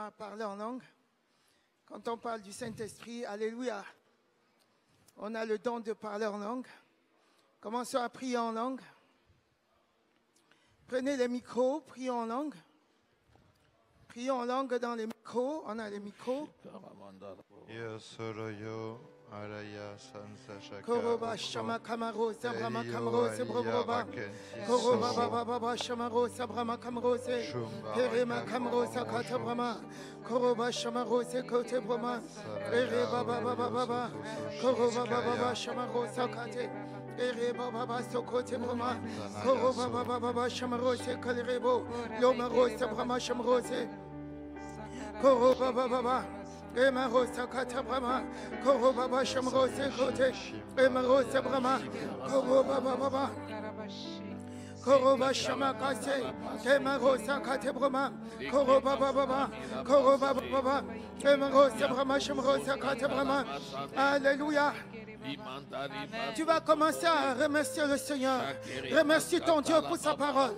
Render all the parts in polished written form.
à parler en langue. Quand on parle du Saint-Esprit, alléluia, on a le don de parler en langue. Commençons à prier en langue. Prenez les micros, prions en langue. Prions en langue dans les micros. On a les micros. Koroba shama kamaro sabrama kamaro sebroba koroba baba baba shamaro sabrama kamaro se perema kamaro sakata brama koroba shamaro se kote brama ere baba baba baba koroba baba baba shamaro sakate ere baba baba sokote brama koroba baba baba shamaro se kalerebo lomaro sabrama shamaro se koroba baba baba Emarosa katabrama, korobaba shamrose kote, emarosa brama, korobaba baba, koroba shamakase, emarosa katebrama, korobaba baba, korobaba baba, emarosa brama shamrosa katabrama. Alléluia. Tu vas commencer à remercier le Seigneur. Remercie ton Dieu pour sa parole.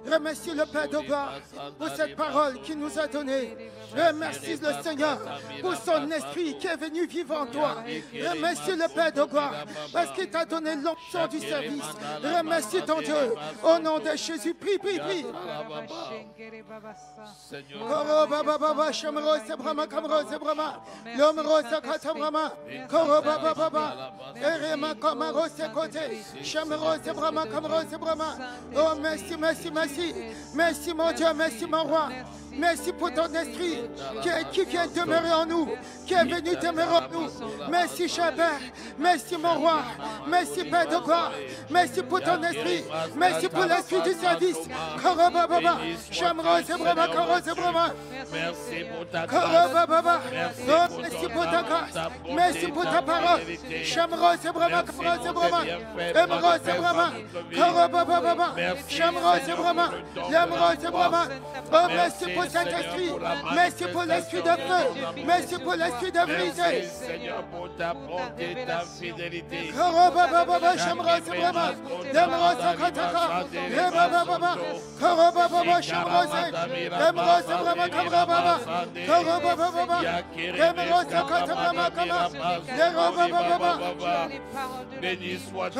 Remercie le Père de gloire pour cette parole qu'il nous a donnée. Remercie le Seigneur pour son esprit qui est venu vivre en toi. Remercie le Père de gloire parce qu'il t'a donné l'onction du service. Remercie ton Dieu. Au nom de Jésus, prie, prie, prie. Oh, merci, merci, merci. Merci, mon Dieu, merci, mon roi. Merci pour ton esprit qui vient demeurer en nous, qui est venu demeurer en nous. Merci, cher Père. Merci, mon roi. Merci, Père de gloire. Merci pour ton esprit. Merci pour l'esprit du service. Merci pour ta grâce. Merci pour ta grâce. Merci pour ta parole. Oh, merci pour Saint-Esprit. Merci pour l'esprit de feu. Merci pour l'esprit de brisé. Merci, Seigneur, pour ta bonté et ta fidélité. Béni soit-tu,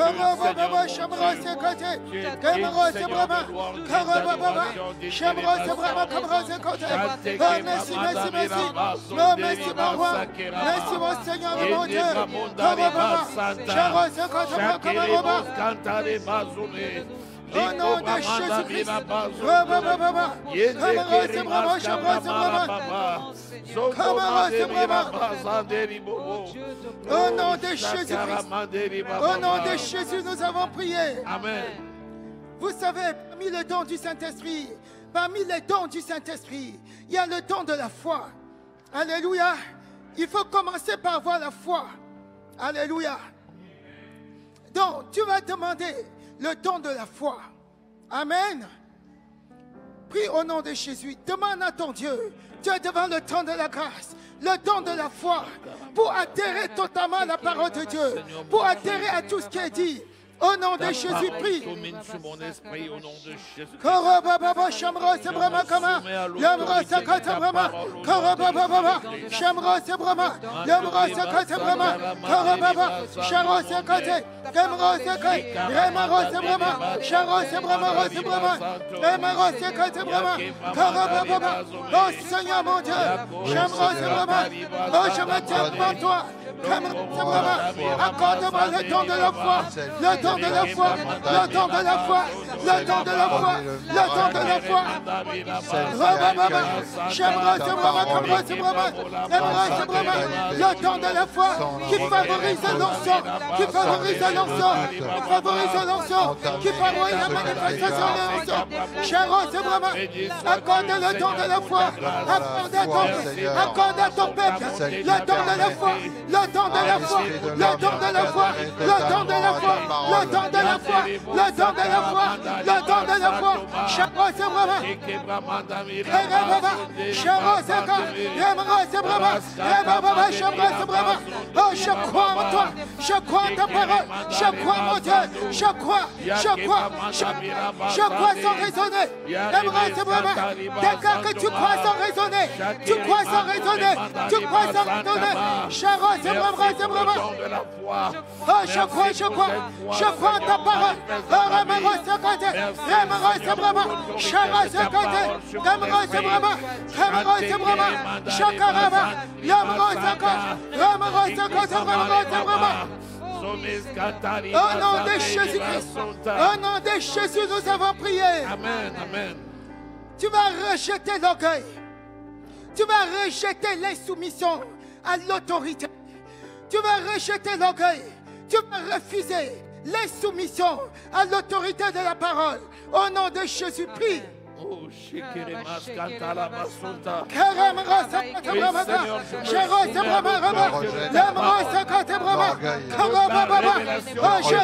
merci, merci, merci. Non, merci, mon roi. Merci, mon Seigneur et mon Dieu. Au nom de Jésus-Christ. Au nom de Jésus-Christ. Au nom de Jésus, nous avons prié. Amen. Vous savez, parmi les dons du Saint-Esprit, il y a le don de la foi. Alléluia. Il faut commencer par avoir la foi. Alléluia. Donc, tu vas demander le don de la foi. Amen. Prie au nom de Jésus. Demande à ton Dieu. Tu es devant le don de la grâce. Le don de la foi. Pour adhérer totalement à la parole de Dieu. Pour adhérer à tout ce qui est dit. Au nom de Jésus, prie. Domine sur mon esprit au nom de Jésus. Oh Seigneur mon Dieu, je me tiens devant toi. Accorde-moi le don de la foi, le don de la foi, le don de la foi, le don de la foi, le don de la foi. Le don de la foi qui favorise l'onction, qui favorise l'onction, qui favorise l'onction, qui favorise la manifestation de l'onction. Accorde le don de la foi, accorde à ton peuple le don de la foi, le don de la foi, le don de la foi, le don de la foi, le don de la foi, le don de la foi, le don de la foi. Charosse Brahma, oh, je crois en toi, je crois en ta parole, je crois mon Dieu, je crois sans raisonner. Déclare que tu crois sans raisonner, tu crois sans raisonner, tu crois sans raisonner. Oh, je crois en ta parole. Au nom de Jésus-Christ, au nom de Jésus, nous avons prié. Amen, amen. Tu vas rejeter l'orgueil. Tu vas rejeter l'insoumission à l'autorité. Tu vas rejeter l'orgueil. Tu vas refuser l'insoumission à l'autorité de la parole. Au nom de Jésus, prie. Oh, Shikirimas Kantala Masunta. Je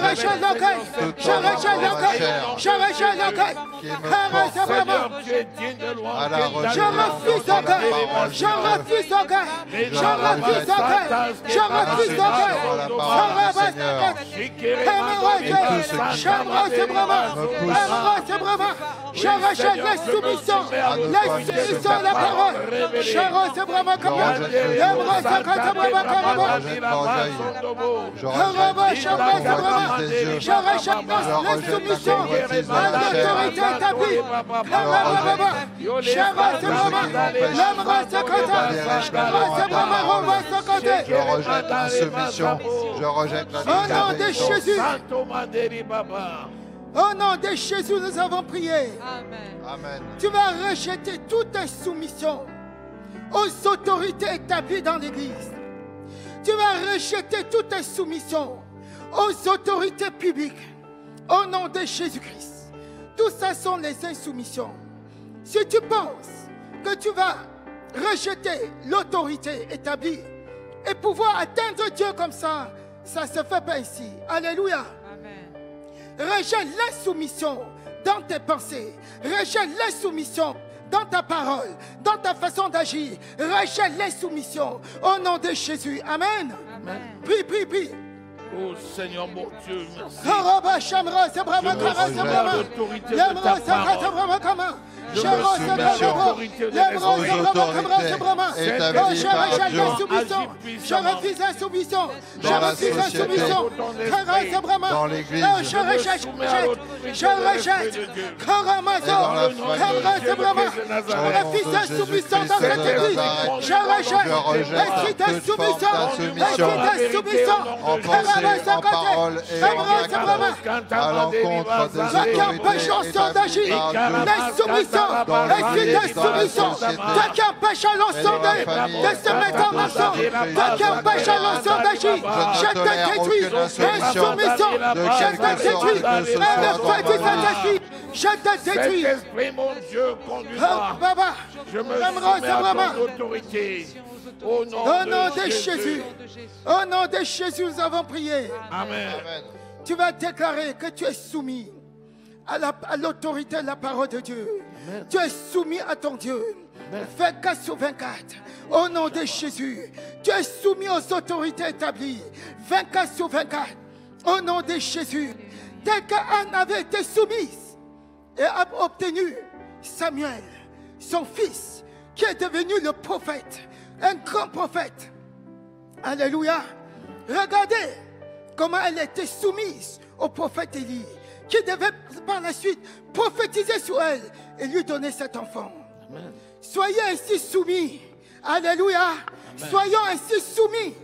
rejette l'orgueil. Je rejette l'orgueil. Je rejette l'orgueil. Je refuse l'orgueil. Je refuse l'orgueil. Je refuse l'orgueil. Je refuse l'orgueil. Je rejette l'insoumission à la parole. Je rejette l'insoumission à l'autorité établie. Je rejette l'insoumission. Je rejette la au nom de Jésus. Au nom de Jésus, nous avons prié. Amen. Tu vas rejeter toute insoumission aux autorités établies dans l'Église. Tu vas rejeter toute insoumission aux autorités publiques. Au nom de Jésus-Christ. Tout ça sont les insoumissions. Si tu penses que tu vas rejeter l'autorité établie et pouvoir atteindre Dieu comme ça, ça ne se fait pas ici. Alléluia. Rejette l'insoumission dans tes pensées. Rejette l'insoumission dans ta parole, dans ta façon d'agir. Rejette l'insoumission au nom de Jésus. Amen. Amen. Prie, prie, prie. Oh Seigneur mon Dieu, merci. Je me rejette l'insoumission. Je refuse l'insoumission. Je refuse l'insoumission. Dans l'église. Je rejette. Je rejette. Je refuse l'insoumission dans cette église. Je rejette. Esprit d'insoumission. Esprit d'insoumission. En pensée, en parole et en acte, à l'encontre des autorités L'insoumission, esprit d'insoumission, toi qui empêche à l'ensemble de se mettre en action, toi qui empêche à l'ensemble d'agir, je te détruis, insoumission, je te détruis, le feu du Saint-Esprit, je te détruis. Saint-Esprit, mon Dieu, conduis-moi. Je me soumets à ton autorité. Au nom de Jésus. Au nom de Jésus, nous avons prié. Amen. Tu vas déclarer que tu es soumis à l'autorité de la parole de Dieu. Amen. Tu es soumis à ton Dieu. 24 sur 24. Au nom de Jésus. Tu es soumis aux autorités établies. 24 sur 24. Au nom de Jésus. Tel qu'Anne avait été soumise et a obtenu Samuel, son fils, qui est devenu le prophète. Un grand prophète. Alléluia. Regardez comment elle était soumise au prophète Élie, qui devait par la suite prophétiser sur elle et lui donner cet enfant. Amen. Soyez ainsi soumis. Alléluia. Amen. Soyons ainsi soumis.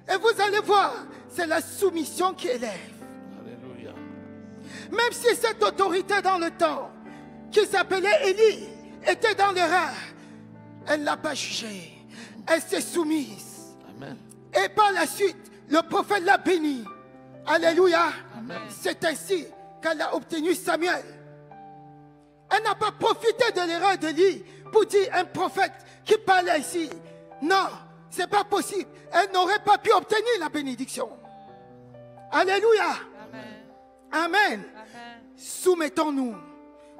Et vous allez voir, c'est la soumission qui élève. Alléluia. Même si cette autorité dans le temps, qui s'appelait Élie, était dans l'erreur, elle ne l'a pas jugée. Elle s'est soumise. Amen. Et par la suite, le prophète l'a bénie. Alléluia. C'est ainsi qu'elle a obtenu Samuel. Elle n'a pas profité de l'erreur d'Élie pour dire un prophète qui parlait ici. Non, c'est pas possible. Elle n'aurait pas pu obtenir la bénédiction. Alléluia. Amen. Amen. Soumettons-nous.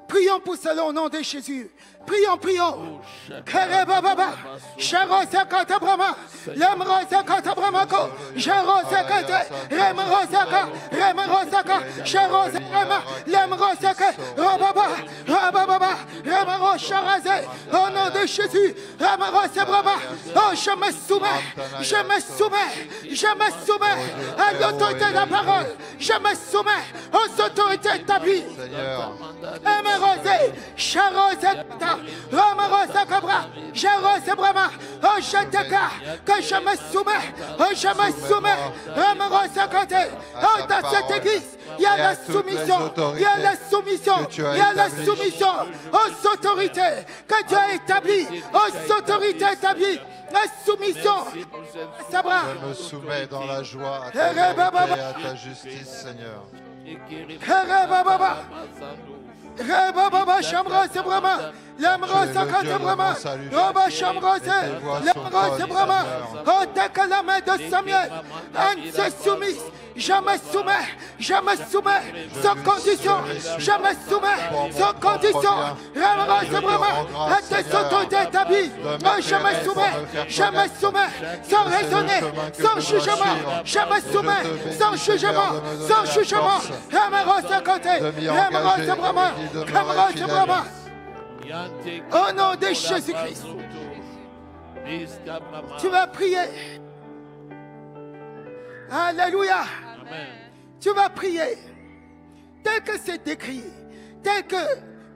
Prions pour cela au nom de Jésus. Prions, prions. Kerebababa, Sharosaka Brahma, Lemrosaka Brahmako, Sharosaka, Remrosaka, Remrosaka, Sharosaka, Lemrosaka, Rababa, Rababa, Remrosharazé, au nom de Jésus, Remrosaka Brahma. Oh, je me soumets, je me soumets, je me soumets à l'autorité de la parole, je me soumets aux autorités établies. Remrosé, Sharosaka. Ramarosakabra, Jérosebrama, oh je déclare que je me soumets, oh je me soumets, Ramarosakate, oh dans cette église, il y a la soumission, il y a la soumission, il y a la soumission aux autorités que Dieu a établies, aux autorités établies, la soumission. Je me soumets dans la joie à ta vérité et à ta justice, Seigneur. Rebaba Shamrose Brahma, Lemrose Brahma, Roba Shamrose, Lemrose Brahma, oh dès la main de Samuel, elle se soumise, je me soumets, sans condition, je me soumets, sans condition, Lemrose Brahma, à tes autorités établies, oh je me soumets, sans raisonner, sans jugement, je me soumets, sans jugement, Lemrose Côté, Lemrose Brahma. Au nom de Jésus-Christ, tu vas prier. Alléluia. Amen. Tu vas prier tel que c'est décrit, tel que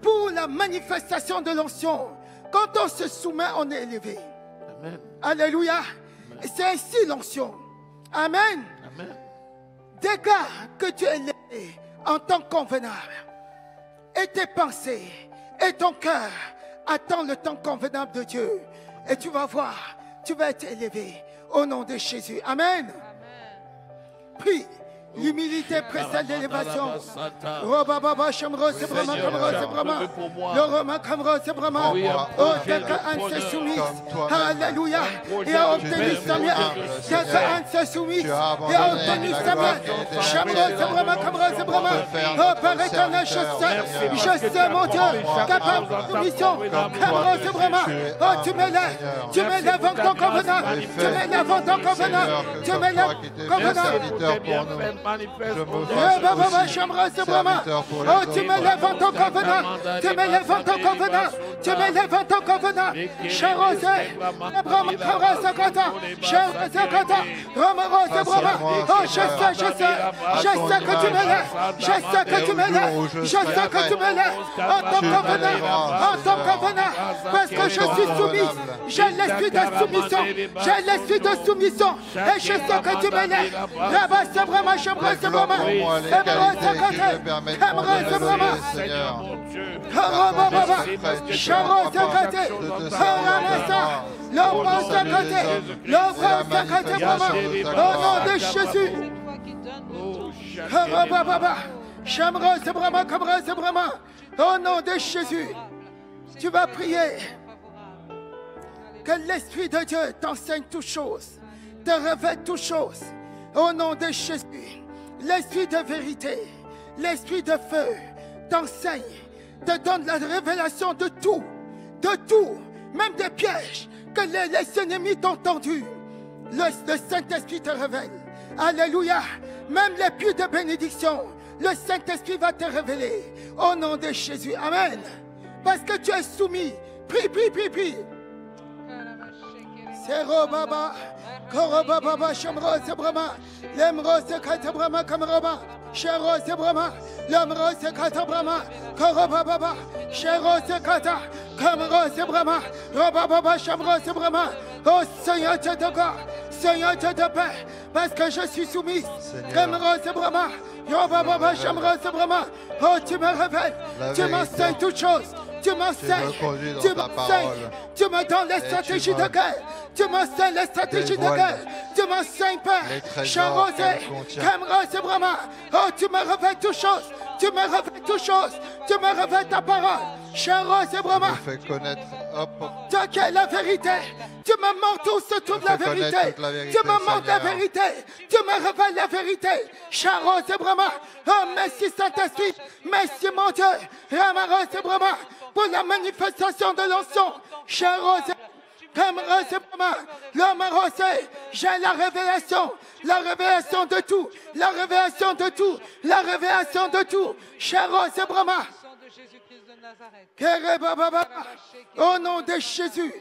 pour la manifestation de l'onction, quand on se soumet, on est élevé. Amen. Alléluia. C'est ainsi l'onction. Amen. Amen. Déclare que tu es élevé en tant que convenable. Et tes pensées et ton cœur attendent le temps convenable de Dieu. Et tu vas voir, tu vas être élevé au nom de Jésus. Amen. Prie. L'humilité précède l'élévation. Robaba Shamro, c'est vraiment comme c'est vraiment. Le Romain Camro, c'est vraiment. Oh, quelqu'un s'est soumis. Alléluia. Et a obtenu Samuel. Quelqu'un s'est soumis. Et a obtenu Samuel. Shamro, c'est vraiment comme c'est vraiment. Oh, Père éternel, je sais, mon Dieu, capable de soumission. Camro, c'est vraiment. Oh, tu m'élèves en ton convenant. Tu m'élèves en ton convenant. Tu m'élèves en convenant. Je me oh, tu me lèves en ton convenant. Tu me lèves en ton convenant. Tu me lèves en ton convenant. Charosé, Abraham, Karasakata, Charosakata, Romarose, Brahma. Oh, je sais que tu me lèves. Je sais que tu me lèves. Je sais que tu me lèves en ton convenant. En ton convenant. Parce que je suis soumise. J'ai l'esprit de soumission. J'ai l'esprit de soumission. Et je sais que tu me lèves. Là-bas, c'est vraiment c'est vraiment. Au nom de Jésus. Au nom de Jésus, tu vas prier que l'Esprit de Dieu t'enseigne toutes choses, te révèle toutes choses. Au nom de Jésus, l'Esprit de vérité, l'Esprit de feu t'enseigne, te donne la révélation de tout, même des pièges que les ennemis t'ont tendus. Le Saint-Esprit te révèle. Alléluia. Même les puits de bénédiction, le Saint-Esprit va te révéler. Au nom de Jésus. Amen. Parce que tu es soumis. Prie. C'est Robaba. Korobaba Shamrose Brahma, Lemrose Katabrama Kamaraba, Sherose Brahma, Lemrose Katabrama, Korobaba, Sherose Kata, Kamarose Brahma, Robaba Shamrose Brahma. Oh Seigneur Dieu de God, Seigneur Dieu de paix, parce que je suis soumise. Lemrose Brahma, Robaba Shamrose Brahma. Oh, tu me révèles, tu m'enseignes toutes choses. Tu m'enseignes, tu me donnes les stratégies de guerre. Tu m'enseignes les stratégies de guerre. Tu m'enseignes, Père. Charosé, Kamrose Brahma. Oh, tu me révèles toutes choses. Tu me révèles toutes choses. Tu me révèles ta parole. Charosé Brahma. Fais connaître, hop. Toi qui es la vérité. Tu me montres autour de la vérité. Tu me montres la vérité. Tu me révèles la vérité. Charos et Brahma. Oh, merci Saint-Esprit. Merci mon Dieu. Ramaros et Brahma. Pour la manifestation de l'onction. Charos et j'ai la révélation de tout, la révélation de tout, la révélation de tout. Charos et Brahma. Au nom de Jésus.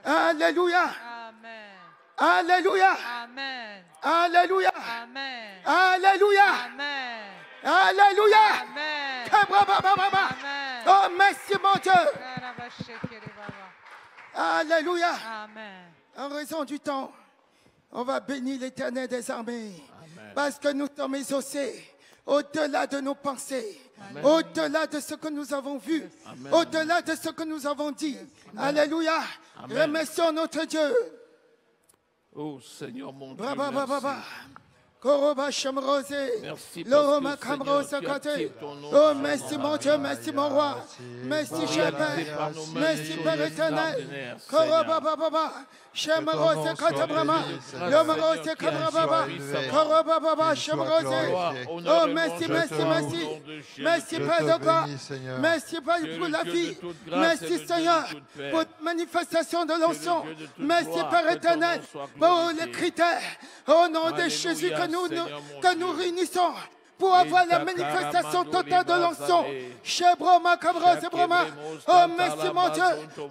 Alléluia. Alléluia. Alléluia. Alléluia. Alléluia. Oh, merci mon Dieu. Alléluia. En raison du temps, on va bénir l'Éternel des armées. Amen. Parce que nous sommes exaucés au-delà de nos pensées, au-delà de ce que nous avons vu, au-delà de ce que nous avons dit. Amen. Alléluia. Amen. Remercions notre Dieu. Oh Seigneur mon Dieu, merci. Merci oh, merci mon Dieu, merci mon roi, merci cher Père, merci Père éternel. Oh merci, merci, merci. Merci Père de gloire. Merci Père pour la vie. Merci Seigneur pour la manifestation de l'onction. Merci Père éternel pour les critères. Au nom de Jésus que nous réunissons pour avoir la manifestation totale de l'onction. Oh, merci mon Dieu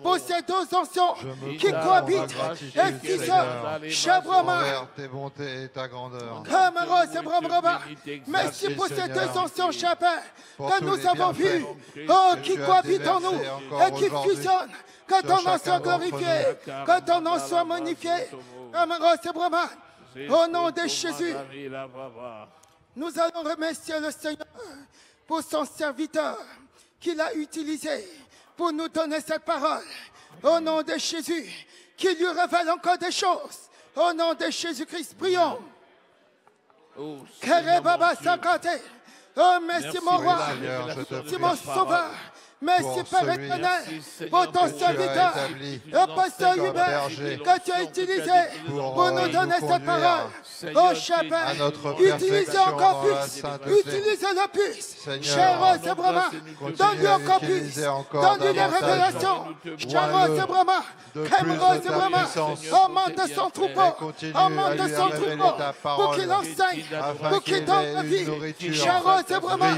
pour ces deux onction qui cohabitent et fusionnent. Tes bontés et ta grandeur. Merci pour ces deux onction, cher Père, que nous avons vues, oh, qui cohabitent en nous et qui fusionnent. Que ton nom soit glorifié, que ton nom soit magnifié. Au nom de Jésus, nous allons remercier le Seigneur pour son serviteur qu'il a utilisé pour nous donner cette parole. Au nom de Jésus, qu'il lui révèle encore des choses. Au nom de Jésus-Christ, prions. Oh, merci mon roi, merci mon sauveur. Merci Père éternel pour ton serviteur, le pasteur Hubert, que tu as utilisé pour nous donner cette parole. Oh, cher Père, utilisez encore plus, utilisez-le plus. Cher Brahma, donne-lui encore plus, donne-lui des révélations. Cher Brahma, augmente son troupeau, augmente son troupeau, pour qu'il enseigne, pour qu'il donne la vie. Cher Brahma,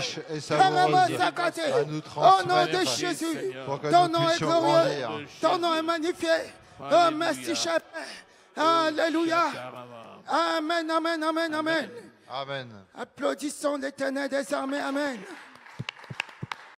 au nom de Jésus, ton nom est glorieux, ton nom est magnifié. Oh, merci, cher Père. Alléluia. Amen, amen, amen, amen. Amen. Applaudissons l'Éternel des armées. Amen.